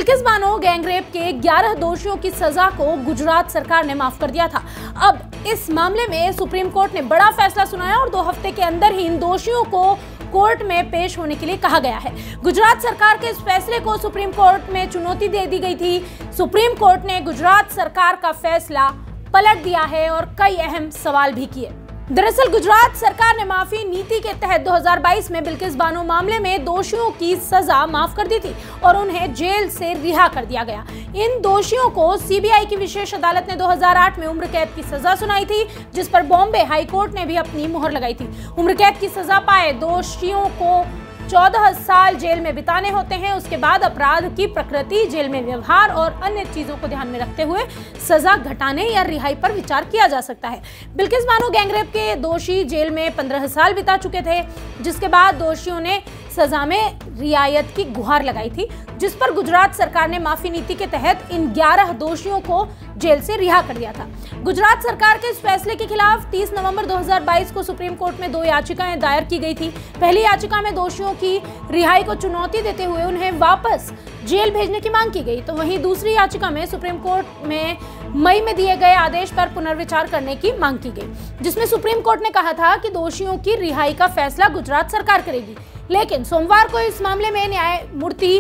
Bilkis Bano gangrape के 11 दोषियों की सजा को गुजरात सरकार ने माफ कर दिया था। अब इस मामले में सुप्रीम कोर्ट ने बड़ा फैसला सुनाया और 2 हफ्ते के अंदर ही इन दोषियों को कोर्ट में पेश होने के लिए कहा गया है। गुजरात सरकार के इस फैसले को सुप्रीम कोर्ट में चुनौती दे दी गई थी। सुप्रीम कोर्ट ने गुजरात सरकार का फैसला पलट दिया है और कई अहम सवाल भी किए। दरअसल गुजरात सरकार ने माफी नीति के तहत 2022 में बिल्किस बानो मामले में दोषियों की सजा माफ कर दी थी और उन्हें जेल से रिहा कर दिया गया। इन दोषियों को सीबीआई की विशेष अदालत ने 2008 में उम्र कैद की सजा सुनाई थी, जिस पर बॉम्बे हाई कोर्ट ने भी अपनी मुहर लगाई थी। उम्र कैद की सजा पाए दोषियों को 14 साल जेल में बिताने होते हैं। उसके बाद अपराध की प्रकृति, जेल में व्यवहार और अन्य चीजों को ध्यान में रखते हुए सजा घटाने या रिहाई पर विचार किया जा सकता है। बिल्किस बानो गैंगरेप के दोषी जेल में 15 साल बिता चुके थे, जिसके बाद दोषियों ने सजा में रियायत की गुहार लगाई थी, जिस पर गुजरात सरकार ने माफी नीति के तहत इन 11 दोषियों को जेल से रिहा कर दिया था। गुजरात सरकार के इस फैसले के खिलाफ 30 नवंबर 2022 को सुप्रीम कोर्ट में 2 याचिकाएं दायर की गई थी। पहली याचिका में दोषियों की रिहाई को चुनौती देते हुए उन्हें वापस जेल भेजने की मांग की गई, तो वहीं दूसरी याचिका में सुप्रीम कोर्ट में मई में दिए गए आदेश पर पुनर्विचार करने की मांग की गई, जिसमें सुप्रीम कोर्ट ने कहा था कि दोषियों की रिहाई का फैसला गुजरात सरकार करेगी। लेकिन सोमवार को इस मामले में न्यायमूर्ति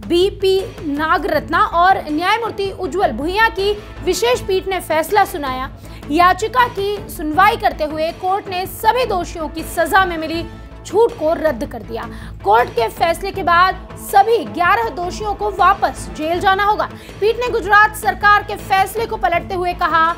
बीपी नागरत्ना और न्यायमूर्ति उज्जवल भुइया की विशेष पीठ ने फैसला सुनाया। याचिका की सुनवाई करते हुए कोर्ट ने सभी दोषियों की सजा में मिली छूट को रद्द कर दिया। कोर्ट के फैसले के बाद सभी 11 दोषियों को वापस जेल जाना होगा। पीठ ने गुजरात सरकार के फैसले को पलटते हुए कहा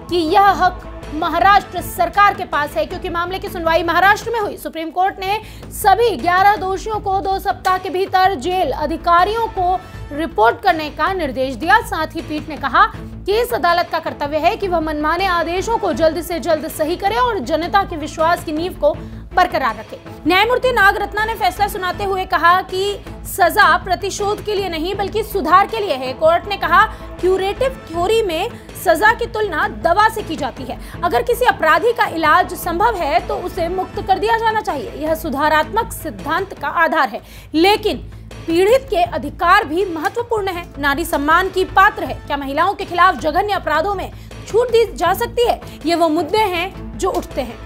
कि यह हक महाराष्ट्र सरकार के पास है, क्योंकि मामले की सुनवाई महाराष्ट्र में हुई। सुप्रीम कोर्ट ने सभी 11 दोषियों को 2 सप्ताह के भीतर जेल अधिकारियों को रिपोर्ट करने का निर्देश दिया। साथ ही पीठ ने कहा कि इस अदालत का कर्तव्य है कि वह मनमाने आदेशों को जल्द से जल्द सही करे और जनता के विश्वास की नींव को बरकरार रखे। न्यायमूर्ति नागरत्ना ने फैसला सुनाते हुए कहा कि सजा प्रतिशोध के लिए नहीं बल्कि सुधार के लिए है। कोर्ट ने कहा क्यूरेटिव थ्योरी में सजा की तुलना दवा से की जाती है। अगर किसी अपराधी का इलाज संभव है तो उसे मुक्त कर दिया जाना चाहिए, यह सुधारात्मक सिद्धांत का आधार है। लेकिन पीड़ित के अधिकार भी महत्वपूर्ण है। नारी सम्मान की पात्र है। क्या महिलाओं के खिलाफ जघन्य अपराधों में छूट दी जा सकती है? ये वो मुद्दे हैं जो उठते हैं।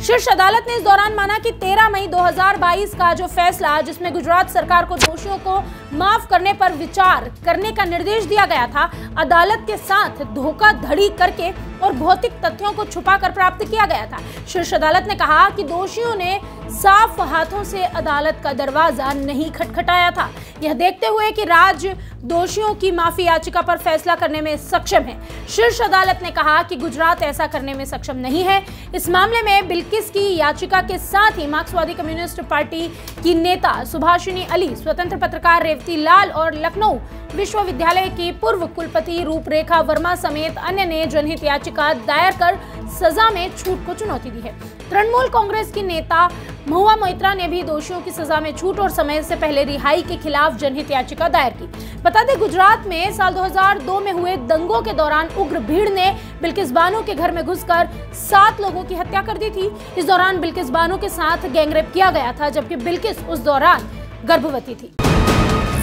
शीर्ष अदालत ने इस दौरान माना कि 13 मई 2022 का जो फैसला, जिसमें गुजरात सरकार को दोषियों को माफ करने पर विचार करने का निर्देश दिया गया था, अदालत के साथ धोखाधड़ी करके और भौतिक तथ्यों को छुपाकर प्राप्त किया गया था। शीर्ष अदालत ने कहा कि दोषियों ने साफ हाथों से अदालत का दरवाजा नहीं खटखटाया था। यह देखते हुए कि राज्य दोषियों की माफी याचिका पर फैसला करने में सक्षम है। शीर्ष अदालत ने कहा कि गुजरात ऐसा करने में सक्षम नहीं है। इस मामले में बिल्किस की याचिका के साथ ही मार्क्सवादी कम्युनिस्ट पार्टी की नेता सुभाषिनी अली, स्वतंत्र पत्रकार रेवती लाल और लखनऊ विश्वविद्यालय की पूर्व कुलपति रूपरेखा वर्मा समेत अन्य ने जनहित याचिका दायर कर सजा में छूट को चुनौती दी है। तृणमूल कांग्रेस की नेता महुआ मोइत्रा ने भी दोषियों की सजा में छूट और समय से पहले रिहाई के खिलाफ जनहित याचिका दायर की। बता दें, गुजरात में साल 2002 में हुए दंगों के दौरान उग्र भीड़ ने बिल्किस बानो के घर में घुसकर 7 लोगों की हत्या कर दी थी। इस दौरान बिल्किस बानो के साथ गैंगरेप किया गया था, जबकि बिल्किस उस दौरान गर्भवती थी।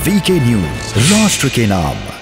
वीके न्यूज, राष्ट्र के नाम।